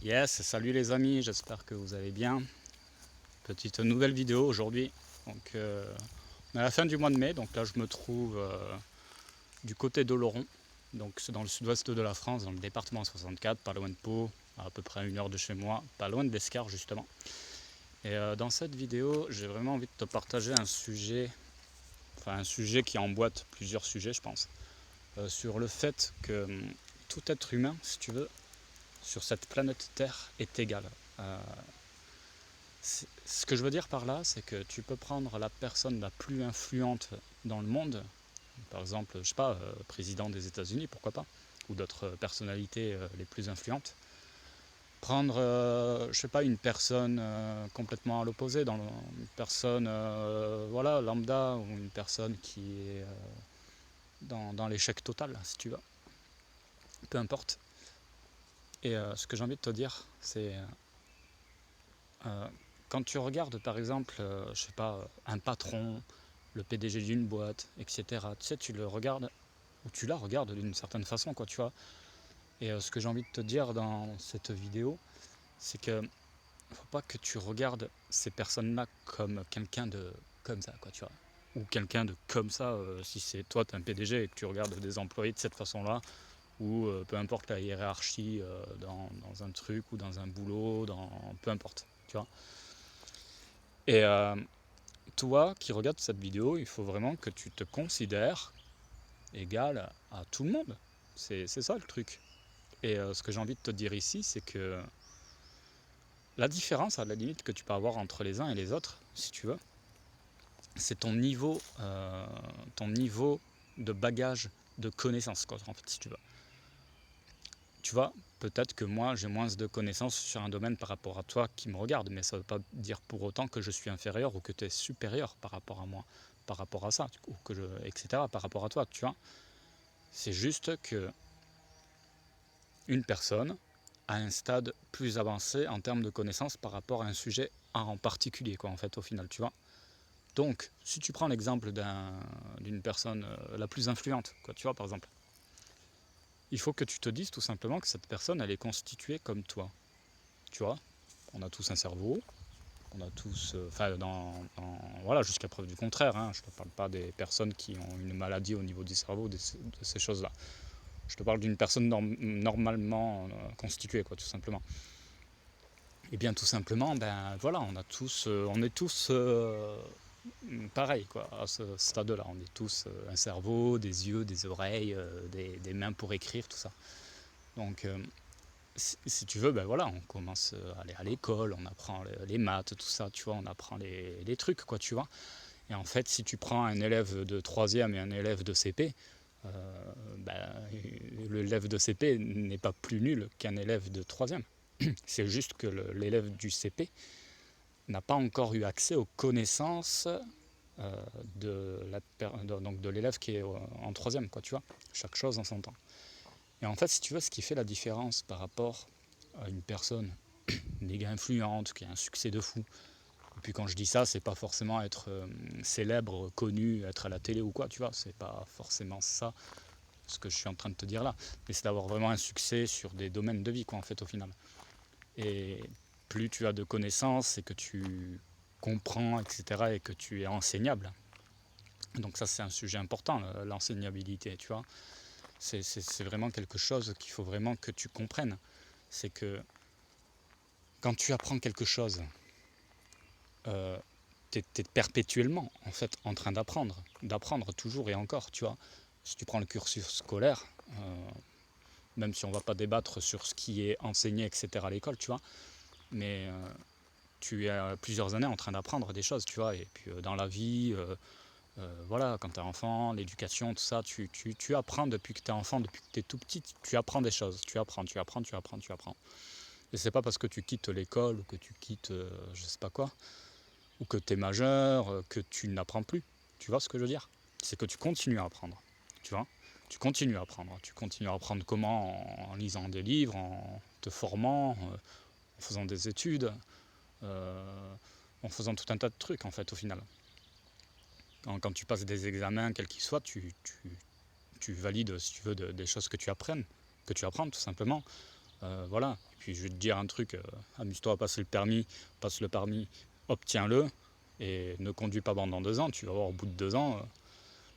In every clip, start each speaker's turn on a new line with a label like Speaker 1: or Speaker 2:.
Speaker 1: Yes, salut les amis, j'espère que vous allez bien. Petite nouvelle vidéo aujourd'hui. Donc, on est à la fin du mois de mai, donc là je me trouve du côté d'Oloron. Donc c'est dans le sud-ouest de la France, dans le département 64, pas loin de Pau, à peu près à 1 heure de chez moi, pas loin de l'Escar justement. Et dans cette vidéo, j'ai vraiment envie de te partager un sujet, enfin un sujet qui emboîte plusieurs sujets je pense, sur le fait que tout être humain, si tu veux, sur cette planète Terre est égal. Euh, Ce que je veux dire par là, c'est que tu peux prendre la personne la plus influente dans le monde, par exemple, je sais pas, président des États-Unis, pourquoi pas, ou d'autres personnalités les plus influentes. Prendre, je sais pas, une personne complètement à l'opposé, une personne, voilà, lambda, ou une personne qui est dans l'échec total, si tu veux, peu importe. Et ce que j'ai envie de te dire, c'est euh, quand tu regardes par exemple, je sais pas, un patron, le PDG d'une boîte, etc. Tu sais, tu le regardes, ou tu la regardes d'une certaine façon, quoi, tu vois. Et ce que j'ai envie de te dire dans cette vidéo, c'est que faut pas que tu regardes ces personnes-là comme quelqu'un de comme ça, quoi, tu vois. Ou quelqu'un de comme ça, si c'est toi, tu es un PDG et que tu regardes des employés de cette façon-là, ou peu importe la hiérarchie dans un truc ou dans un boulot, peu importe, tu vois. Et toi qui regardes cette vidéo, il faut vraiment que tu te considères égal à tout le monde. C'est ça le truc. Et ce que j'ai envie de te dire ici, c'est que la différence, à la limite, que tu peux avoir entre les uns et les autres, si tu veux, c'est ton niveau de bagage de connaissances, quoi, en fait, si tu veux. Tu vois, peut-être que moi, j'ai moins de connaissances sur un domaine par rapport à toi qui me regarde, mais ça ne veut pas dire pour autant que je suis inférieur ou que tu es supérieur par rapport à moi, par rapport à ça, ou etc., par rapport à toi, tu vois. C'est juste que une personne à un stade plus avancé en termes de connaissances par rapport à un sujet en particulier, quoi, en fait, au final, tu vois. Donc, si tu prends l'exemple d'une personne la plus influente, quoi, tu vois, par exemple, il faut que tu te dises tout simplement que cette personne, elle est constituée comme toi, tu vois. On a tous un cerveau, on a tous, enfin, voilà, jusqu'à preuve du contraire, hein, je ne te parle pas des personnes qui ont une maladie au niveau du cerveau, de ces choses-là. Je te parle d'une personne normalement constituée, quoi, tout simplement. Et bien tout simplement, ben voilà, on est tous pareil, quoi, à ce stade-là. On est tous un cerveau, des yeux, des oreilles, des mains pour écrire, tout ça. Donc, si tu veux, ben voilà, on commence à aller à l'école, on apprend les maths, tout ça, tu vois, on apprend les trucs, quoi, tu vois. Et en fait, si tu prends un élève de 3e et un élève de CP, ben, l'élève de CP n'est pas plus nul qu'un élève de 3e. C'est juste que l'élève du CP n'a pas encore eu accès aux connaissances donc de l'élève qui est en 3e, quoi, tu vois. Chaque chose en son temps. Et en fait, si tu veux, ce qui fait la différence par rapport à une personne méga influente, qui a un succès de fou, et puis quand je dis ça, c'est pas forcément être célèbre, connu, être à la télé ou quoi, tu vois, c'est pas forcément ça ce que je suis en train de te dire là, mais c'est d'avoir vraiment un succès sur des domaines de vie, quoi, en fait, au final. Et plus tu as de connaissances et que tu comprends, etc., et que tu es enseignable. Donc ça, c'est un sujet important, l'enseignabilité, tu vois. C'est vraiment quelque chose qu'il faut vraiment que tu comprennes. C'est que quand tu apprends quelque chose, euh, tu es perpétuellement en fait en train d'apprendre toujours et encore, tu vois. Si tu prends le cursus scolaire, même si on ne va pas débattre sur ce qui est enseigné, etc. à l'école, tu vois, mais tu es plusieurs années en train d'apprendre des choses, tu vois, et puis dans la vie, voilà, quand tu es enfant, l'éducation, tout ça, tu apprends depuis que tu es enfant, depuis que tu es tout petit, tu apprends des choses, tu apprends. Et c'est pas parce que tu quittes l'école ou que tu quittes je sais pas quoi, ou que tu es majeur, que tu n'apprends plus. Tu vois ce que je veux dire? C'est que tu continues à apprendre, tu vois? Tu continues à apprendre comment? En lisant des livres, en te formant, en faisant des études, euh, en faisant tout un tas de trucs en fait au final. Quand tu passes des examens, quels qu'ils soient, tu valides, si tu veux, des choses que tu apprends tout simplement. Voilà. Et puis je vais te dire un truc, amuse-toi à passer le permis, passe le permis, obtiens-le, et ne conduis pas pendant 2 ans. Tu vas voir, au bout de 2 ans,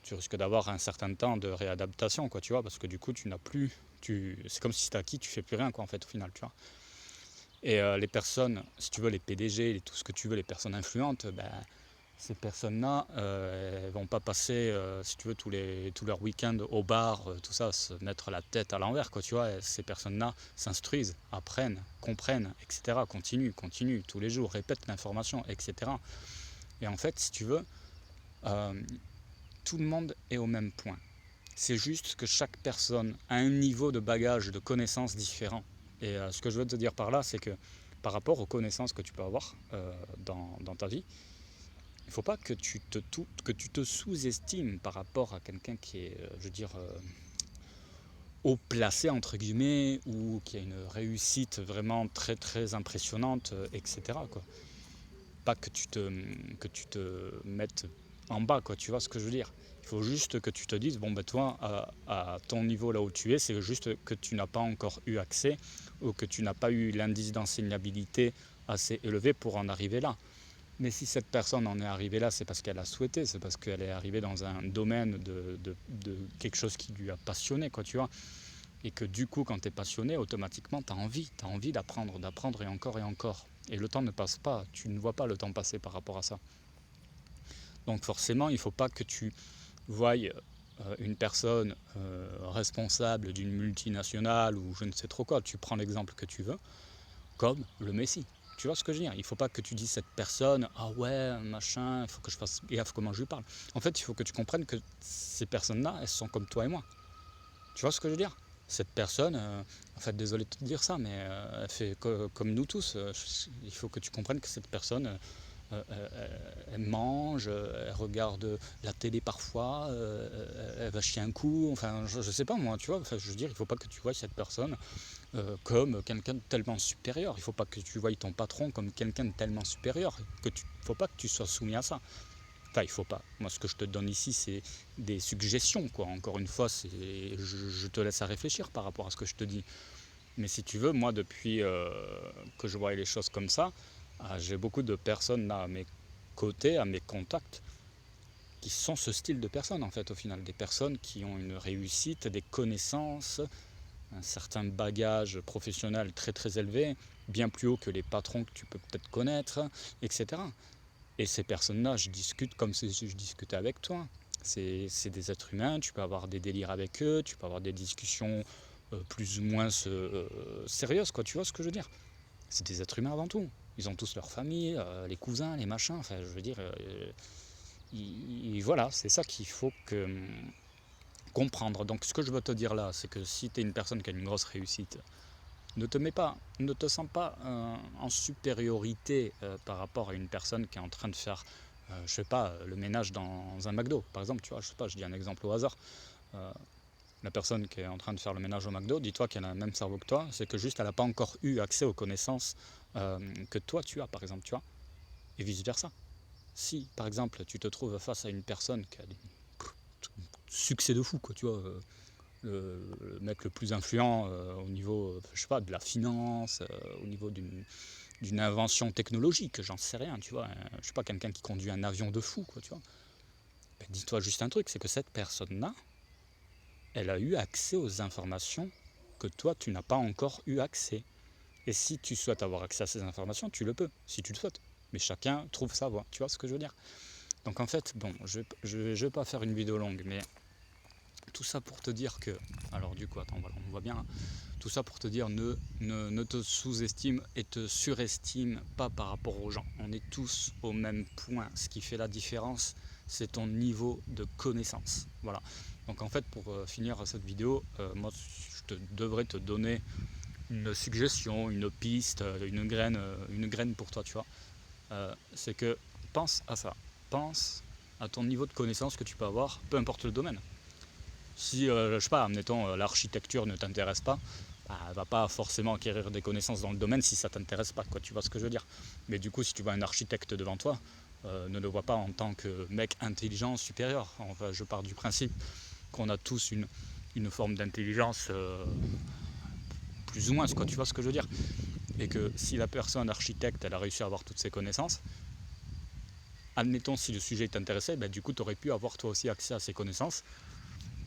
Speaker 1: tu risques d'avoir un certain temps de réadaptation, quoi, tu vois, parce que du coup, tu n'as plus, c'est comme si c'était acquis, tu fais plus rien, quoi, en fait, au final, tu vois. Et les personnes, si tu veux, les PDG, tout ce que tu veux, les personnes influentes, ben, ces personnes-là, elles vont pas passer, si tu veux, tous leurs week-ends au bar, tout ça, se mettre la tête à l'envers, quoi, tu vois. Et ces personnes-là s'instruisent, apprennent, comprennent, etc. Continuent, tous les jours, répètent l'information, etc. Et en fait, si tu veux, tout le monde est au même point. C'est juste que chaque personne a un niveau de bagage, de connaissances différent. Et ce que je veux te dire par là, c'est que par rapport aux connaissances que tu peux avoir dans ta vie, il ne faut pas que tu te sous-estimes par rapport à quelqu'un qui est, je veux dire, haut placé, entre guillemets, ou qui a une réussite vraiment très très impressionnante, etc., quoi. Pas que tu te mettes en bas, quoi, tu vois ce que je veux dire. Il faut juste que tu te dises, bon ben toi, à ton niveau là où tu es, c'est juste que tu n'as pas encore eu accès, ou que tu n'as pas eu l'indice d'enseignabilité assez élevé pour en arriver là. Mais si cette personne en est arrivée là, c'est parce qu'elle a souhaité, c'est parce qu'elle est arrivée dans un domaine de quelque chose qui lui a passionné, quoi, tu vois. Et que du coup, quand tu es passionné, automatiquement, tu as envie d'apprendre et encore et encore. Et le temps ne passe pas, tu ne vois pas le temps passer par rapport à ça. Donc forcément, il ne faut pas que tu voyes une personne responsable d'une multinationale ou je ne sais trop quoi, tu prends l'exemple que tu veux, comme le Messie. Tu vois ce que je veux dire? Il ne faut pas que tu dises cette personne, ah ouais, machin, il faut que je fasse gaffe comment je lui parle. En fait, il faut que tu comprennes que ces personnes-là, elles sont comme toi et moi. Tu vois ce que je veux dire? Cette personne, en fait, désolé de te dire ça, mais elle fait comme nous tous. Il faut que tu comprennes que cette personne, elle mange, elle regarde la télé parfois, elle va chier un coup, enfin, je sais pas moi, tu vois. Enfin, je veux dire, il ne faut pas que tu vois cette personne comme quelqu'un de tellement supérieur. Il ne faut pas que tu voies ton patron comme quelqu'un de tellement supérieur. Il ne faut pas que tu sois soumis à ça. Enfin, il faut pas. Moi, ce que je te donne ici, c'est des suggestions, quoi. Encore une fois, je te laisse à réfléchir par rapport à ce que je te dis. Mais si tu veux, moi, depuis que je vois les choses comme ça, j'ai beaucoup de personnes là à mes côtés, à mes contacts, qui sont ce style de personnes, en fait, au final. Des personnes qui ont une réussite, des connaissances, un certain bagage professionnel très très élevé, bien plus haut que les patrons que tu peux peut-être connaître, etc. Et ces personnes-là, je discute comme si je discutais avec toi. C'est des êtres humains, tu peux avoir des délires avec eux, tu peux avoir des discussions plus ou moins sérieuses, quoi, tu vois ce que je veux dire. C'est des êtres humains avant tout. Ils ont tous leur famille, les cousins, les machins, enfin je veux dire, voilà, c'est ça qu'il faut comprendre. Donc ce que je veux te dire là, c'est que si tu es une personne qui a une grosse réussite, ne te sens pas en supériorité par rapport à une personne qui est en train de faire, je sais pas, le ménage dans un McDo, par exemple, tu vois, je sais pas, je dis un exemple au hasard. Euh, la personne qui est en train de faire le ménage au McDo, dis-toi qu'elle a le même cerveau que toi, c'est que juste elle n'a pas encore eu accès aux connaissances que toi tu as, par exemple, tu vois, et vice versa. Si, par exemple, tu te trouves face à une personne qui a des succès de fou, quoi, tu vois, le mec le plus influent au niveau, je sais pas, de la finance, au niveau d'une invention technologique, j'en sais rien, tu vois. Je sais pas, quelqu'un qui conduit un avion de fou, quoi, tu vois. Ben, dis-toi juste un truc, c'est que cette personne-là, elle a eu accès aux informations que toi, tu n'as pas encore eu accès. Et si tu souhaites avoir accès à ces informations, tu le peux, si tu le souhaites. Mais chacun trouve sa voie, tu vois ce que je veux dire. Donc en fait, bon, je vais pas faire une vidéo longue, mais tout ça pour te dire que, alors du coup, attends, voilà, on voit bien, hein. Tout ça pour te dire, ne te sous-estime et te surestime pas par rapport aux gens. On est tous au même point. Ce qui fait la différence, c'est ton niveau de connaissance. Voilà. Donc en fait, pour finir cette vidéo, moi, devrais te donner une suggestion, une piste, une graine pour toi, tu vois. C'est que pense à ça. Pense à ton niveau de connaissance que tu peux avoir, peu importe le domaine. Si, je sais pas, admettons, l'architecture ne t'intéresse pas, bah, elle va pas forcément acquérir des connaissances dans le domaine si ça t'intéresse pas, quoi, tu vois ce que je veux dire. Mais du coup, si tu vois un architecte devant toi, ne le vois pas en tant que mec intelligent supérieur. Enfin, je pars du principe qu'on a tous une forme d'intelligence plus ou moins, quoi, tu vois ce que je veux dire. Et que si la personne architecte, elle a réussi à avoir toutes ces connaissances, admettons si le sujet t'intéressait, du coup tu aurais pu avoir toi aussi accès à ces connaissances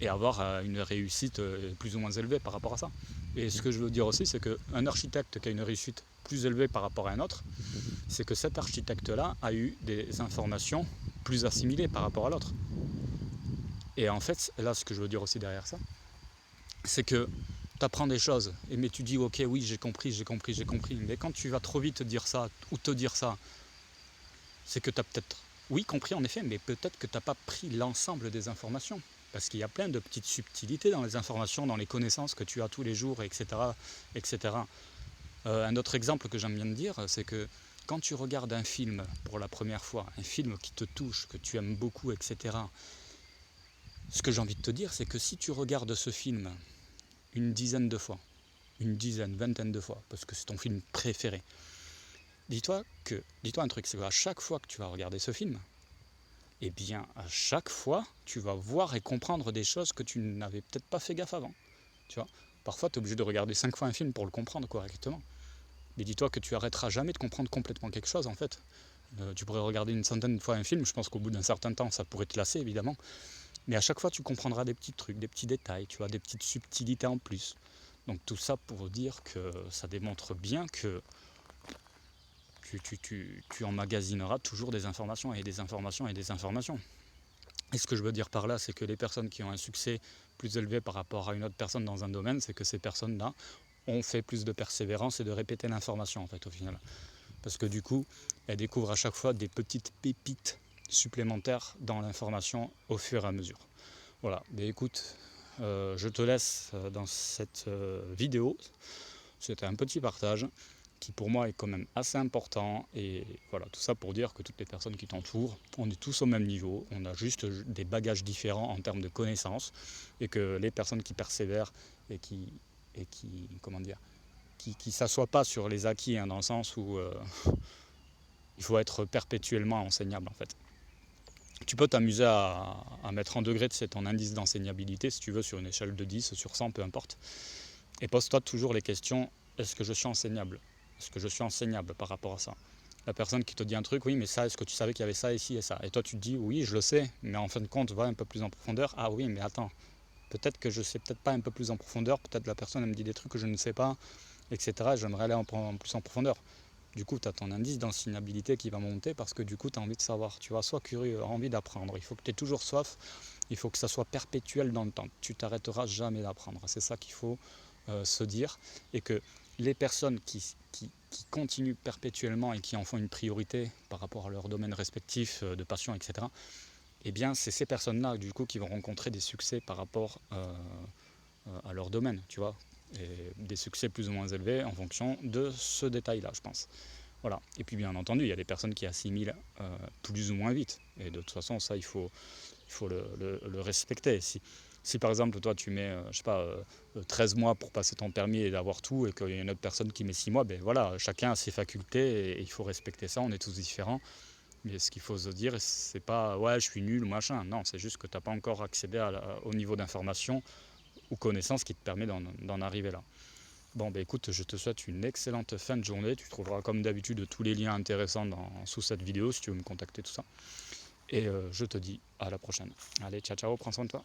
Speaker 1: et avoir une réussite plus ou moins élevée par rapport à ça. Et ce que je veux dire aussi, c'est qu'un architecte qui a une réussite plus élevée par rapport à un autre, c'est que cet architecte-là a eu des informations plus assimilées par rapport à l'autre. Et en fait, là, ce que je veux dire aussi derrière ça, c'est que tu apprends des choses, mais tu dis ok, oui, j'ai compris, mais quand tu vas trop vite dire ça, ou te dire ça, c'est que tu as peut-être, oui, compris en effet, mais peut-être que tu n'as pas pris l'ensemble des informations. Parce qu'il y a plein de petites subtilités dans les informations, dans les connaissances que tu as tous les jours, etc. etc. Un autre exemple que j'aime bien dire, c'est que quand tu regardes un film pour la première fois, un film qui te touche, que tu aimes beaucoup, etc., ce que j'ai envie de te dire, c'est que si tu regardes ce film une dizaine de fois, vingtaine de fois, parce que c'est ton film préféré, dis-toi un truc, c'est qu'à chaque fois que tu vas regarder ce film, eh bien, à chaque fois, tu vas voir et comprendre des choses que tu n'avais peut-être pas fait gaffe avant. Tu vois, parfois, tu es obligé de regarder 5 fois un film pour le comprendre correctement. Mais dis-toi que tu arrêteras jamais de comprendre complètement quelque chose, en fait. Tu pourrais regarder une centaine de fois un film, je pense qu'au bout d'un certain temps, ça pourrait te lasser, évidemment. Mais à chaque fois, tu comprendras des petits trucs, des petits détails, tu vois, des petites subtilités en plus. Donc tout ça pour dire que ça démontre bien que tu emmagasineras toujours des informations et des informations et des informations. Et ce que je veux dire par là, c'est que les personnes qui ont un succès plus élevé par rapport à une autre personne dans un domaine, c'est que ces personnes-là ont fait plus de persévérance et de répéter l'information, en fait, au final. Parce que du coup, elles découvrent à chaque fois des petites pépites supplémentaires dans l'information au fur et à mesure. Voilà, mais écoute, je te laisse dans cette vidéo. C'était un petit partage qui pour moi est quand même assez important, et voilà, tout ça pour dire que toutes les personnes qui t'entourent, on est tous au même niveau, on a juste des bagages différents en termes de connaissances, et que les personnes qui persévèrent et qui comment dire, qui s'assoient pas sur les acquis, hein, dans le sens où il faut être perpétuellement enseignable en fait. Tu peux t'amuser à mettre en degré de ton indice d'enseignabilité, si tu veux, sur une échelle de 10, sur 100, peu importe, et pose-toi toujours les questions, est-ce que je suis enseignable ? Est-ce que je suis enseignable par rapport à ça ? La personne qui te dit un truc, oui, mais ça, est-ce que tu savais qu'il y avait ça, ici et ça ? Et toi, tu te dis, oui, je le sais, mais en fin de compte, va un peu plus en profondeur. Ah oui, mais attends, peut-être que je sais peut-être pas un peu plus en profondeur, peut-être la personne, elle me dit des trucs que je ne sais pas, etc. J'aimerais aller plus en profondeur. Du coup, tu as ton indice d'enseignabilité qui va monter parce que du coup, tu as envie de savoir. Tu vas soit curieux, envie d'apprendre. Il faut que tu aies toujours soif, il faut que ça soit perpétuel dans le temps. Tu t'arrêteras jamais d'apprendre. C'est ça qu'il faut se dire, et que les personnes qui continuent perpétuellement et qui en font une priorité par rapport à leur domaine respectif de passion, etc., eh bien c'est ces personnes-là du coup qui vont rencontrer des succès par rapport à leur domaine, tu vois, et des succès plus ou moins élevés en fonction de ce détail-là, je pense. Voilà. Et puis bien entendu, il y a des personnes qui assimilent plus ou moins vite, et de toute façon ça il faut le respecter. Si par exemple toi tu mets, je sais pas, 13 mois pour passer ton permis et d'avoir tout, et qu'il y a une autre personne qui met 6 mois, ben voilà, chacun a ses facultés, et il faut respecter ça, on est tous différents. Mais ce qu'il faut se dire, c'est pas ouais, je suis nul ou machin. Non, c'est juste que tu n'as pas encore accédé au niveau d'information ou connaissance qui te permet d'en arriver là. Bon, ben écoute, je te souhaite une excellente fin de journée. Tu trouveras comme d'habitude tous les liens intéressants sous cette vidéo si tu veux me contacter, tout ça. Et je te dis à la prochaine. Allez, ciao, ciao, prends soin de toi.